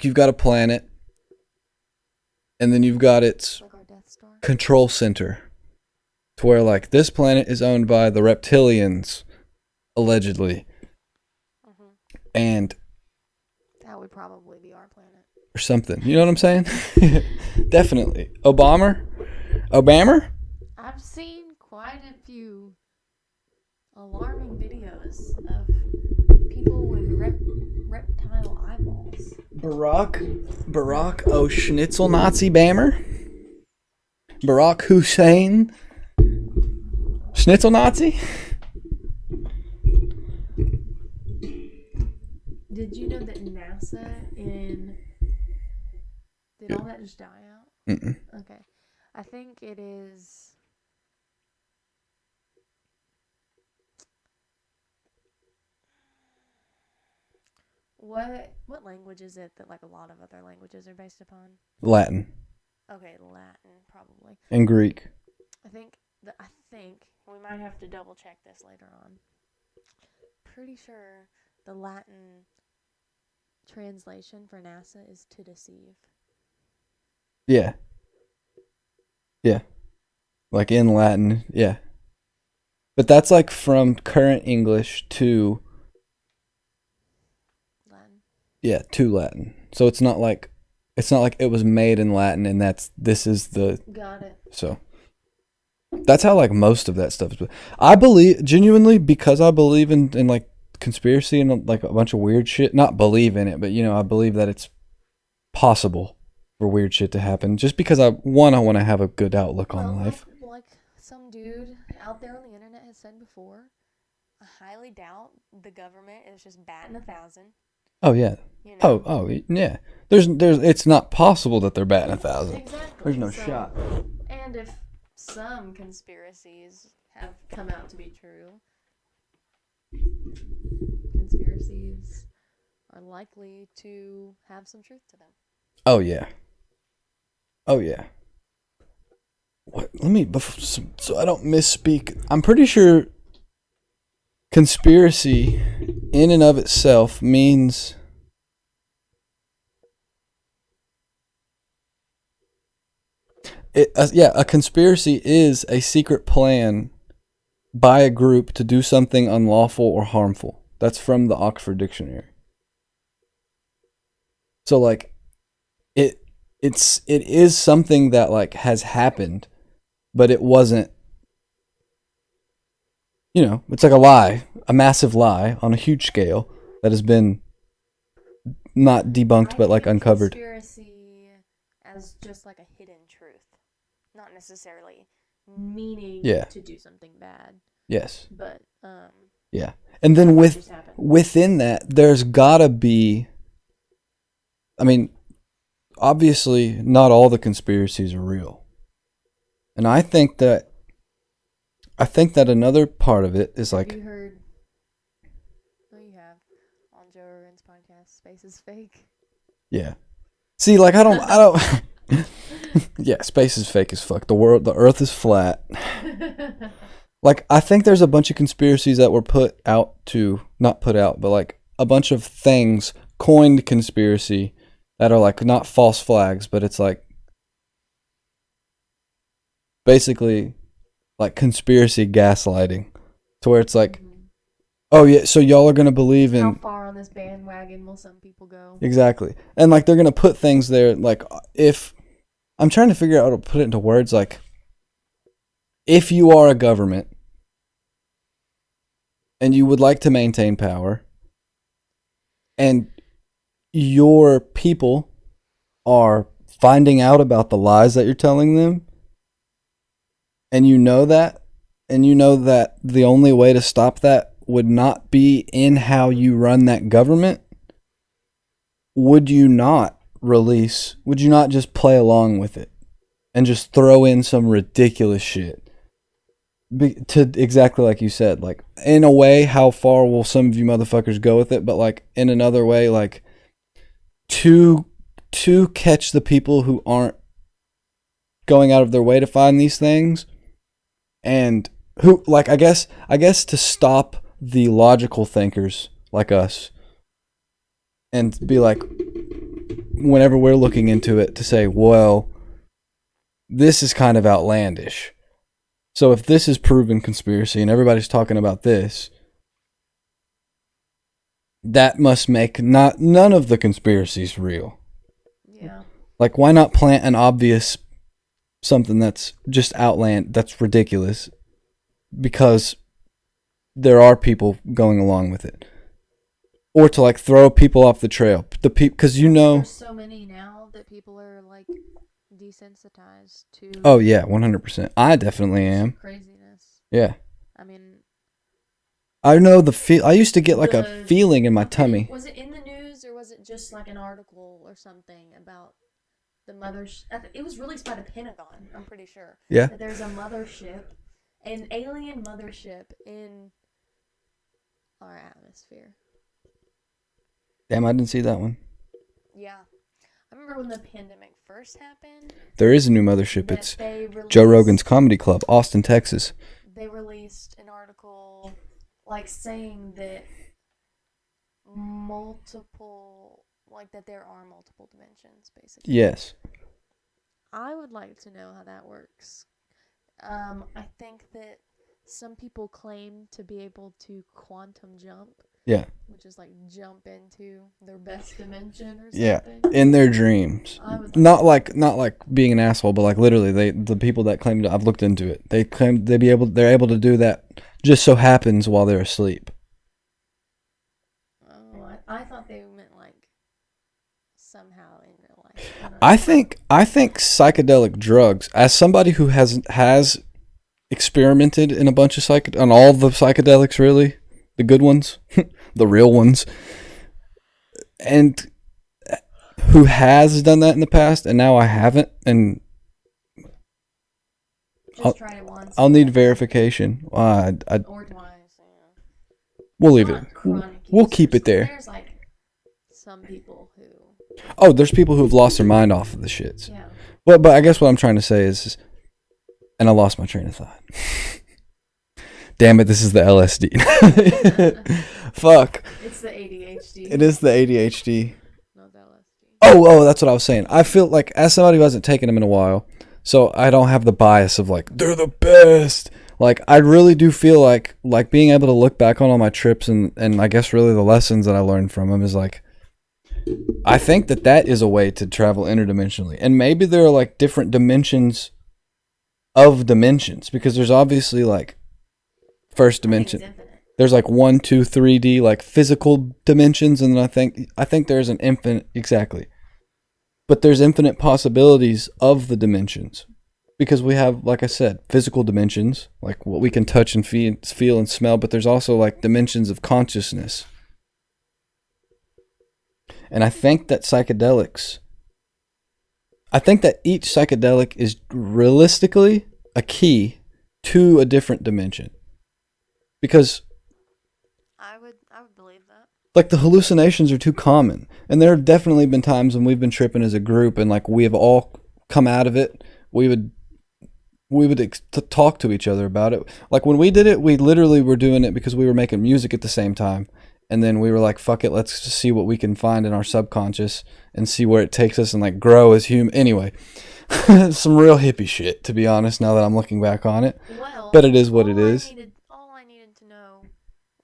you've got a planet, and then you've got its control center, to where like this planet is owned by the reptilians, allegedly. And that would probably be our planet. Or something. You know what I'm saying? Definitely. Obama? I've seen quite a few alarming videos of people with reptile eyeballs. Barack Schnitzel Nazi Bammer? Barack Hussein Schnitzel Nazi? Did you know that NASA did all that just die out? Mm-mm. Okay. I think it is. What language is it that like a lot of other languages are based upon? Latin. Okay, Latin probably. And Greek. I think we might have to double check this later on. Pretty sure the Latin translation for NASA is to deceive. Yeah. Yeah. Like in Latin, yeah. But that's like from current English to Latin. Yeah, to Latin. So it's not like it was made in Latin and this is the Got it. So that's how like most of that stuff is. I believe genuinely, because I believe in like conspiracy and like a bunch of weird shit. Not believe in it, but you know, I believe that it's possible for weird shit to happen. Just because I want to have a good outlook on life. Like some dude out there on the internet has said before, I highly doubt the government is just batting 1,000. Oh yeah. You know? Oh yeah. There's it's not possible that they're batting 1,000. Exactly. There's no shot. And if some conspiracies have come out to be true, conspiracies are likely to have some truth to them. Oh yeah. What? Let me, so I don't misspeak. I'm pretty sure conspiracy in and of itself means a conspiracy is a secret plan by a group to do something unlawful or harmful. That's from the Oxford Dictionary. So like it is something that like has happened, but it wasn't, you know, it's like a lie, a massive lie on a huge scale that has been not debunked but like uncovered. Conspiracy as just like a hidden truth, not necessarily meaning to do something bad. Yes. But Yeah. And then within that, there's gotta be, I mean, obviously not all the conspiracies are real. And I think that another part of it is like, have you heard, oh, you have, on Joe Rogan's podcast, Space is Fake? yeah. See, like, I don't, yeah, space is fake as fuck. The earth is flat. Like, I think there's a bunch of conspiracies that were not put out, but like a bunch of things coined conspiracy that are like not false flags, but it's like basically like conspiracy gaslighting, to where it's like, oh yeah, so y'all are gonna believe in, how far on this bandwagon will some people go? Exactly. And like they're gonna put things there, like, if I'm trying to figure out how to put it into words, like, if you are a government and you would like to maintain power and your people are finding out about the lies that you're telling them, and you know that the only way to stop that would not be in how you run that government, would you not just play along with it and just throw in some ridiculous shit? To exactly like you said, like, in a way, how far will some of you motherfuckers go with it? But like in another way, like, to catch the people who aren't going out of their way to find these things, and who, like, I guess to stop the logical thinkers like us, and be like, whenever we're looking into it, to say, well, this is kind of outlandish. So if this is proven conspiracy and everybody's talking about this, that must make none of the conspiracies real. Yeah. Like, why not plant an obvious something that's just that's ridiculous, because there are people going along with it, or to like throw people off the trail. Because there's so many now that people are like desensitized to. Oh yeah, 100%. I definitely am. Craziness. Yeah. I mean, I know I used to get like a feeling in my tummy. Was it in the news, or was it just like an article or something about the mothership? It was released by the Pentagon, I'm pretty sure. Yeah. That there's a mothership, an alien mothership in our atmosphere. Damn, I didn't see that one. Yeah. I remember when the pandemic first happened. There is a new mothership. It's Joe Rogan's Comedy Club, Austin, Texas. They released an article like saying that that there are multiple dimensions, basically. Yes. I would like to know how that works. I think that some people claim to be able to quantum jump. Yeah. Which is like jump into their best dimension or something. Yeah, in their dreams. Not like being an asshole, but like literally, the people that claim to, I've looked into it. They claim they're able to do that. Just so happens while they're asleep. Oh, I thought they meant like somehow in real life. I think psychedelic drugs, as somebody who has experimented in a bunch of on all the psychedelics, really, the good ones, the real ones, and who has done that in the past, and now I haven't, and just tried it once. I'll need verification. Or twice. Yeah. We'll leave it. We'll keep it there. There's like some people who. Oh, there's people who have lost their mind off of the shits. Yeah. But I guess what I'm trying to say is, and I lost my train of thought. Damn it, this is the LSD. Fuck. It's the ADHD. It is the ADHD. Not the LSD. Oh, that's what I was saying. I feel like, as somebody who hasn't taken them in a while, so I don't have the bias of like, they're the best. Like, I really do feel like being able to look back on all my trips and I guess really the lessons that I learned from them is like, I think that is a way to travel interdimensionally. And maybe there are like different dimensions of dimensions, because there's obviously like first dimension. There's like 1, 2, 3D like physical dimensions, and then I think there's an infinite, exactly. But there's infinite possibilities of the dimensions. because we have, like I said, physical dimensions, like what we can touch and feel and smell, but there's also like dimensions of consciousness. And I think that each psychedelic is realistically a key to a different dimension. Because I would believe that. Like the hallucinations are too common. And there have definitely been times when we've been tripping as a group and like we have all come out of it. We would talk to each other about it. Like when we did it, we literally were doing it because we were making music at the same time. And then we were like, fuck it, let's just see what we can find in our subconscious and see where it takes us and like grow as human. Anyway, some real hippie shit, to be honest, now that I'm looking back on it. Well, but it is what it is. All I needed to know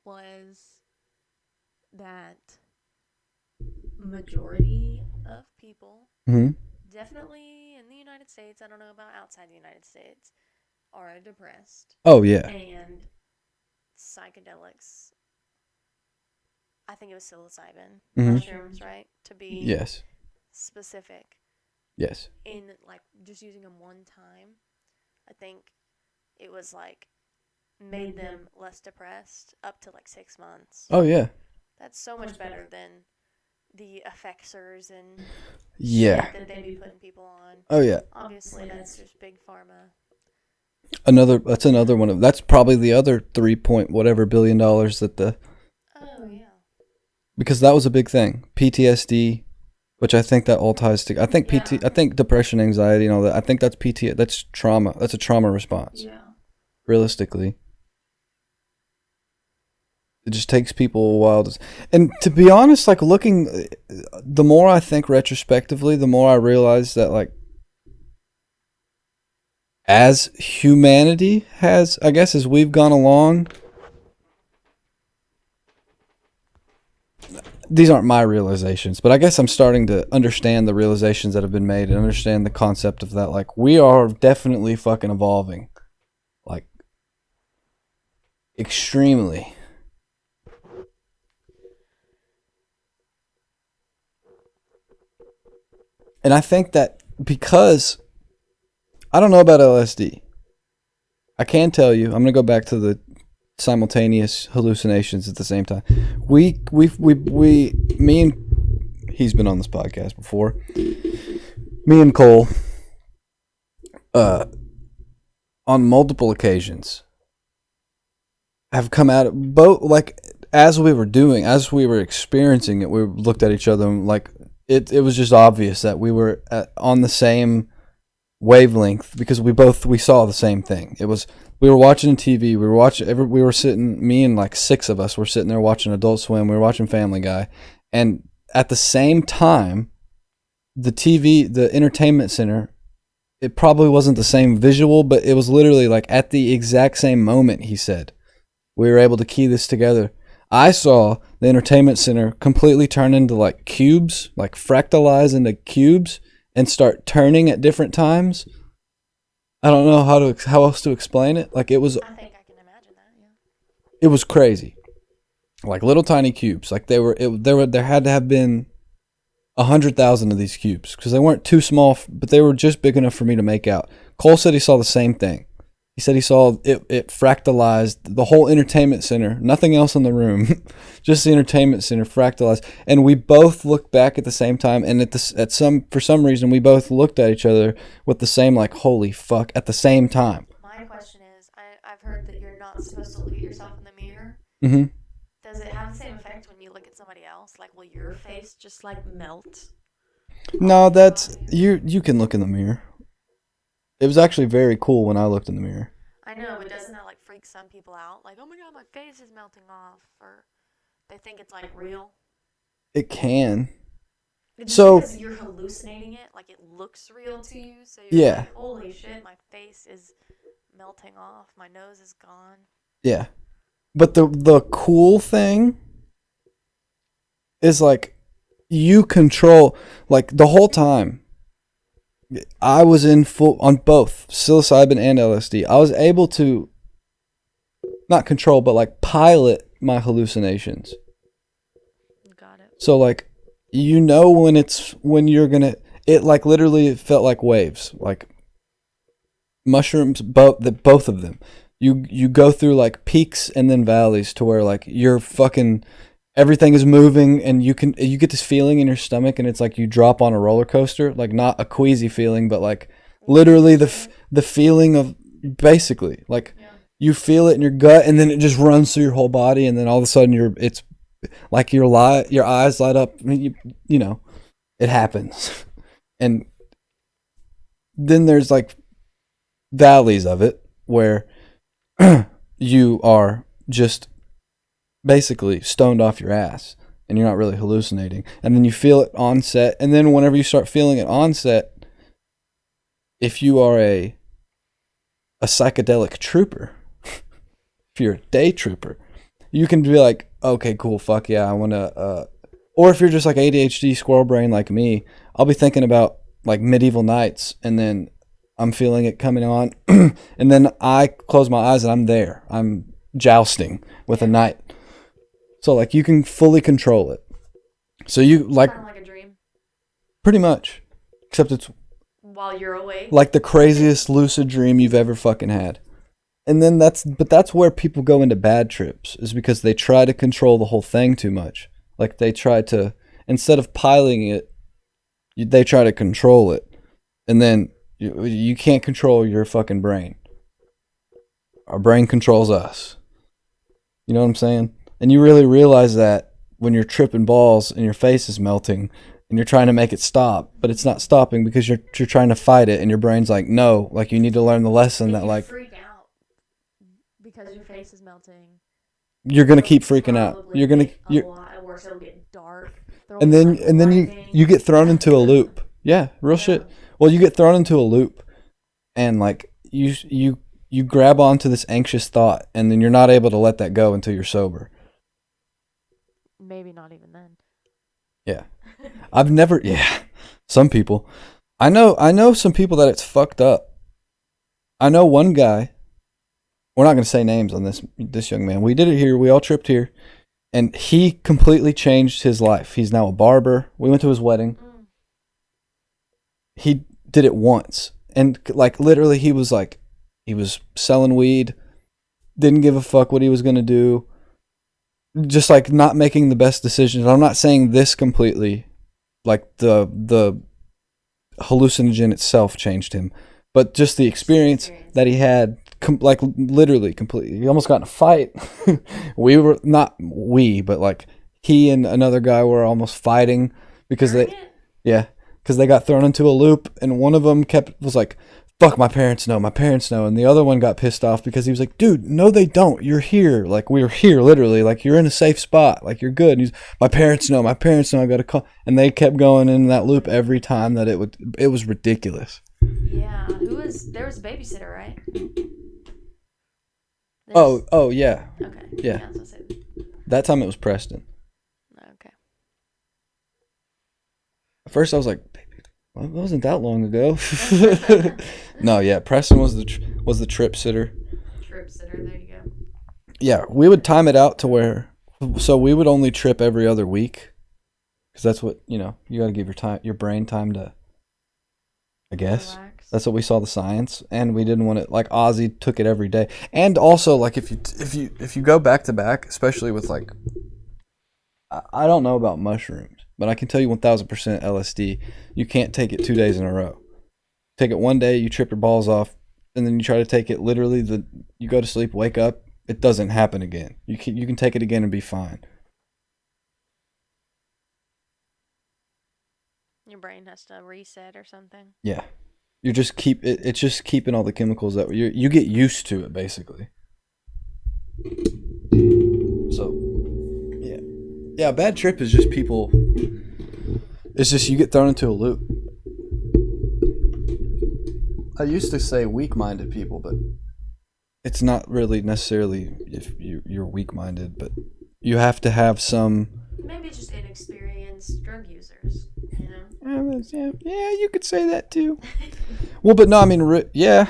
was that majority of people, definitely in the United States, I don't know about outside the United States, are depressed. Oh, yeah. And psychedelics, I think it was psilocybin, mushrooms, right? To be specific. Yes. In like just using them one time, I think it was like made them less depressed up to like 6 months. Oh yeah. That's so much better than the effexors and shit that they be putting people on. Oh yeah. Obviously, that's just big pharma. That's another one of that's probably the other $3 billion that the. Oh yeah. Because that was a big thing, PTSD, which I think that all ties together. I think I think depression, anxiety, and all that. I think that's PTSD. That's trauma. That's a trauma response. Yeah. Realistically, it just takes people a while and to be honest, like looking, the more I think retrospectively, the more I realize that like, as humanity has, I guess, as we've gone along. These aren't my realizations, but I guess I'm starting to understand the realizations that have been made and understand the concept of that. Like, we are definitely fucking evolving. Like, extremely. And I think that because I don't know about LSD, I can tell you, I'm going to go back to the simultaneous hallucinations at the same time. Me and he's been on this podcast before. Me and Cole, on multiple occasions, have come out both like as we were experiencing it. We looked at each other and like it was just obvious that we were on the same wavelength because we saw the same thing. We were watching TV. We were sitting. Me and like 6 of us were sitting there watching Adult Swim. We were watching Family Guy, and at the same time, the TV, the entertainment center, it probably wasn't the same visual, but it was literally like at the exact same moment. He said, we were able to key this together. I saw the entertainment center completely turn into like cubes, like fractalize into cubes, and start turning at different times. I don't know how else to explain it. Like it was. I think I can imagine that. Yeah. It was crazy. Like little tiny cubes. Like there had to have been 100,000 of these cubes because they weren't too small, but they were just big enough for me to make out. Cole said he saw the same thing. He said he saw it fractalized the whole entertainment center, nothing else in the room, just the entertainment center fractalized. And we both looked back at the same time, and for some reason we both looked at each other with the same like holy fuck at the same time. My question is, I've heard that you're not supposed to look at yourself in the mirror. Mm-hmm. Does it have the same effect when you look at somebody else? Like, will your face just like melt? No, that's you can look in the mirror. It was actually very cool when I looked in the mirror. I know, but doesn't that like freak some people out? Like, oh my god, my face is melting off, or they think it's like real. It can. Just because you're hallucinating it, like it looks real to you, so you're like, holy shit, my face is melting off, my nose is gone. Yeah. But the cool thing is like you control like the whole time. I was in full on both psilocybin and LSD. I was able to not control, but like pilot my hallucinations. Got it. So like, when you're gonna, it like literally it felt like waves. Like mushrooms, both of them. You go through like peaks and then valleys to where like you're fucking everything is moving and you get this feeling in your stomach and it's like you drop on a roller coaster, like not a queasy feeling, but like literally the feeling of basically like you feel it in your gut and then it just runs through your whole body and then all of a sudden it's like your eyes light up. I mean, you know, it happens. And then there's like valleys of it where you are just basically stoned off your ass and you're not really hallucinating. And then you feel it onset. And then whenever you start feeling it onset, if you are a psychedelic trooper, if you're a day trooper, you can be like, okay, cool, fuck yeah, I want to, or if you're just like ADHD squirrel brain like me, I'll be thinking about like medieval knights and then I'm feeling it coming on and then I close my eyes and I'm there. I'm jousting with a knight. So like you can fully control it. So you like kind of like a dream. Pretty much. Except it's while you're awake. Like the craziest lucid dream you've ever fucking had. And then that's where people go into bad trips, is because they try to control the whole thing too much. Like they try to, instead of piloting it, they try to control it. And then you can't control your fucking brain. Our brain controls us. You know what I'm saying? And you really realize that when you're tripping balls and your face is melting and you're trying to make it stop, but it's not stopping because you're trying to fight it and your brain's like, no, like you need to learn the lesson that like freak out because your face is melting. You're gonna keep freaking out. You're gonna a lot worse. It'll get dark. And then you get thrown into a loop. Yeah, real shit. Well, you get thrown into a loop, and like you grab onto this anxious thought, and then you're not able to let that go until you're sober. Maybe not even then. Yeah, I've never. Yeah, some people. I know some people that it's fucked up. I know one guy. We're not going to say names on this young man. We did it here. We all tripped here. And he completely changed his life. He's now a barber. We went to his wedding. He did it once. And like literally he was selling weed. Didn't give a fuck what he was going to do. Just like not making the best decisions. I'm not saying this completely. Like the hallucinogen itself changed him. But just the experience that he had, like literally completely. He almost got in a fight. But like he and another guy were almost fighting because because they got thrown into a loop, and one of them was like, fuck, my parents know, and the other one got pissed off because he was like, dude, no they don't, you're here, like we're here literally, like you're in a safe spot, like you're good. And he's, my parents know, I gotta call. And they kept going in that loop every time that it was ridiculous. Yeah, there was a babysitter, right? Oh yeah. Okay. Yeah. That time it was Preston. Okay. At first I was like, well, it wasn't that long ago. No, yeah, Preston was the trip sitter. Trip sitter, there you go. Yeah, we would time it out to where, so we would only trip every other week, because that's what, you got to give your brain time to, I guess. Relax. That's what we saw the science, and we didn't want it, like Ozzy took it every day. And also, like if you go back to back, especially with like, I don't know about mushrooms, but I can tell you 1000% LSD, you can't take it 2 days in a row. Take it one day, you trip your balls off, and then you try to take it literally, you go to sleep, wake up, it doesn't happen again. You can take it again and be fine. Your brain has to reset or something. Yeah. It's just keeping all the chemicals that you get used to it, basically. So, yeah. Yeah, a bad trip is just people, it's just you get thrown into a loop. I used to say weak-minded people, but it's not really necessarily if you're weak-minded, but you have to have some... Maybe just inexperienced drug users, Yeah, you could say that too. Well, but no, I mean, yeah.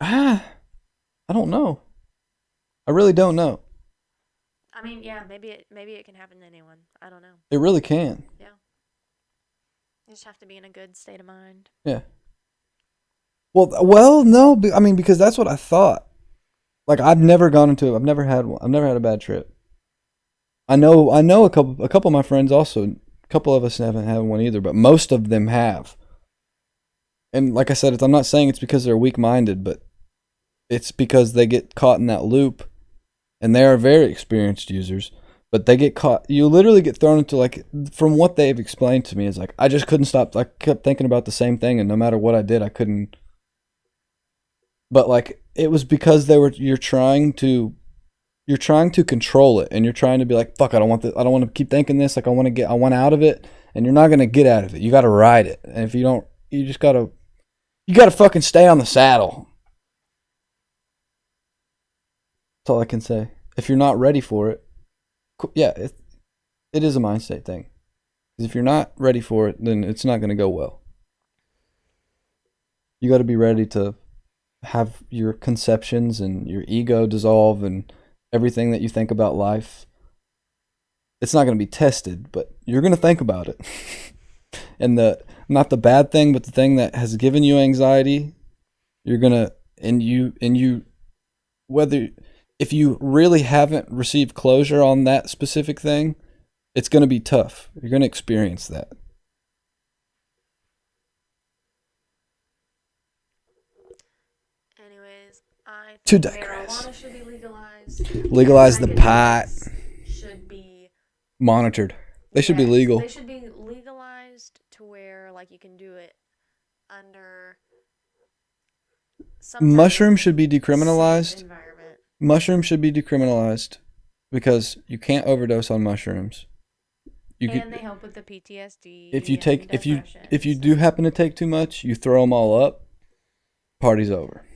I don't know. I really don't know. I mean, yeah, maybe it can happen to anyone. I don't know. It really can. Yeah. You just have to be in a good state of mind. Yeah. Well, no. I mean, because that's what I thought. Like, I've never gone into. I've never had one. I've never had a bad trip. I know a couple of my friends also. A couple of us haven't had one either, but most of them have. And like I said, I'm not saying it's because they're weak-minded, but it's because they get caught in that loop, and they are very experienced users. But they get caught. You literally get thrown into, like, from what they've explained to me, is like I just couldn't stop. I kept thinking about the same thing, and no matter what I did, I couldn't. But like it was because they were. You're trying to control it, and you're trying to be like, fuck, I don't want this. I don't want to keep thinking this. Like, I want out of it, and you're not gonna get out of it. You got to ride it, and if you don't, you gotta fucking stay on the saddle. That's all I can say. If you're not ready for it, yeah, it is a mindset thing. 'Cause if you're not ready for it, then it's not gonna go well. You got to be ready to have your conceptions and your ego dissolve and everything that you think about life. It's not going to be tested, but you're going to think about it. And the not the bad thing, but the thing that has given you anxiety, you're going to and you whether if you really haven't received closure on that specific thing, it's going to be tough. You're going to experience that. Anyways, I To think digress. marijuana should be legalized. Legalize the pot. Should be Monitored. They should be legal. They should be legalized to where like you can do it under some Mushrooms should be decriminalized. environment. Mushrooms should be decriminalized because you can't overdose on mushrooms. They help with the PTSD. If you do happen to take too much, you throw them all up. Party's over.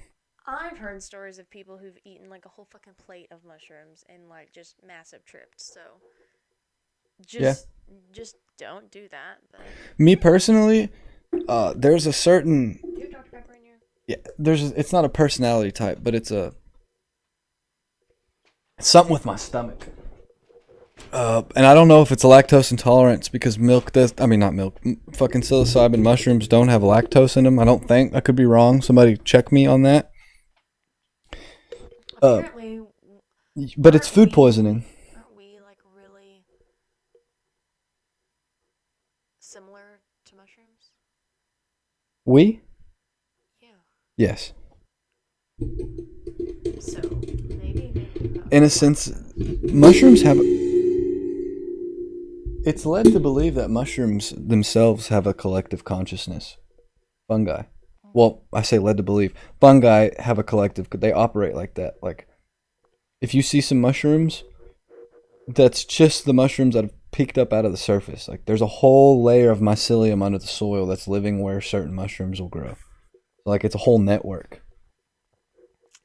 I've heard stories of people who've eaten like a whole fucking plate of mushrooms and like just massive tripped. So just don't do that. But. Me personally, there's a certain. Do you have Dr. Pepper in your? Yeah, it's not a personality type, but it's something with my stomach. And I don't know if it's a lactose intolerance because milk does. I mean, not milk. Fucking psilocybin mushrooms don't have lactose in them. I don't think. I could be wrong. Somebody check me on that. Apparently. But it's food poisoning. Aren't we like really similar to mushrooms? We? Yeah. Yes. So maybe. In a sense, mushrooms have. It's led to believe that mushrooms themselves have a collective consciousness. Fungi. Well, I say led to believe. Fungi have a collective. They operate like that. Like, if you see some mushrooms, that's just the mushrooms that have peeked up out of the surface. Like, there's a whole layer of mycelium under the soil that's living where certain mushrooms will grow. Like, it's a whole network.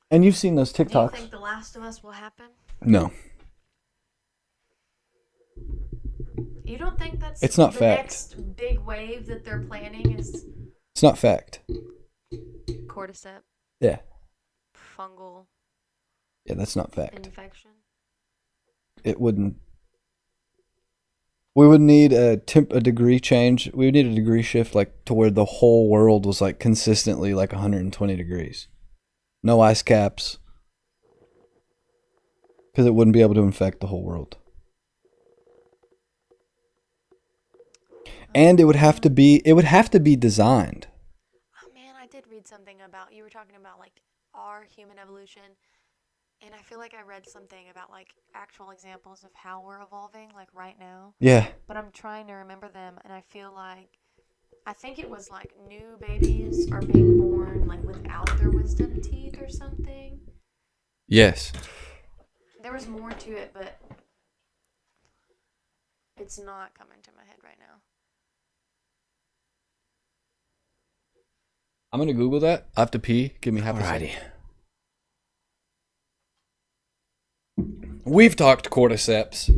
And you've seen those TikToks. Do you think The Last of Us will happen? No. You don't think that's it's not the fact. Next big wave that they're planning is... It's not fact. Cordyceps? Yeah. Fungal? Yeah, that's not fact. Infection? It wouldn't... We would need a degree change. We would need a degree shift like to where the whole world was like consistently like 120 degrees. No ice caps. Because it wouldn't be able to infect the whole world. And it would have to be designed. Oh man, I did read something about, you were talking about like our human evolution, and I feel like I read something about like actual examples of how we're evolving like right now. Yeah. But I'm trying to remember them, and I feel like, I think it was like new babies are being born like without their wisdom teeth or something. Yes. There was more to it, but it's not coming to my head right now. I'm going to Google that. I have to pee. Give me half a second. We've talked cordyceps.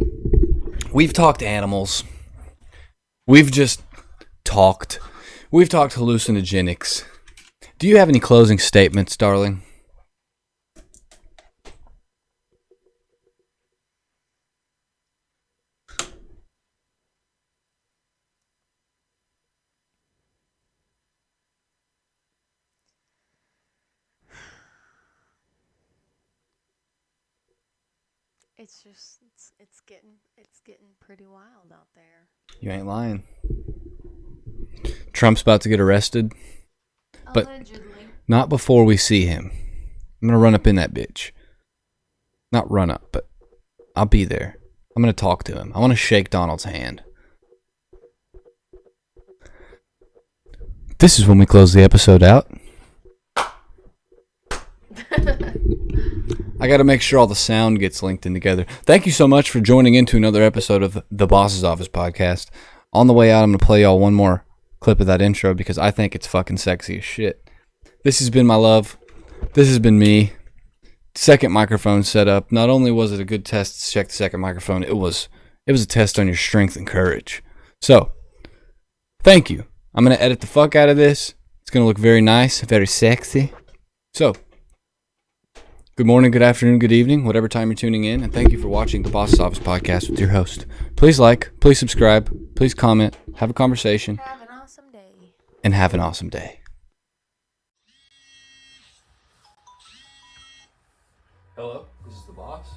We've talked animals. We've just talked. We've talked hallucinogenics. Do you have any closing statements, darling? It's just it's getting pretty wild out there. You ain't lying. Trump's about to get arrested. But Allegedly. not before we see him. I'm going to run up in that bitch. Not run up, but I'll be there. I'm going to talk to him. I want to shake Donald's hand. This is when we close the episode out. I got to make sure all the sound gets linked in together. Thank you so much for joining into another episode of the Boss's Office podcast. On the way out, I'm going to play y'all one more clip of that intro because I think it's fucking sexy as shit. This has been my love. This has been me. Second microphone setup. Not only was it a good test to check the second microphone, it was a test on your strength and courage. So, thank you. I'm going to edit the fuck out of this. It's going to look very nice, very sexy. So, good morning, good afternoon, good evening, whatever time you're tuning in, and thank you for watching the Boss's Office podcast with your host. Please like, please subscribe, please comment, have a conversation. Have an awesome day. And have an awesome day. Hello, this is the boss.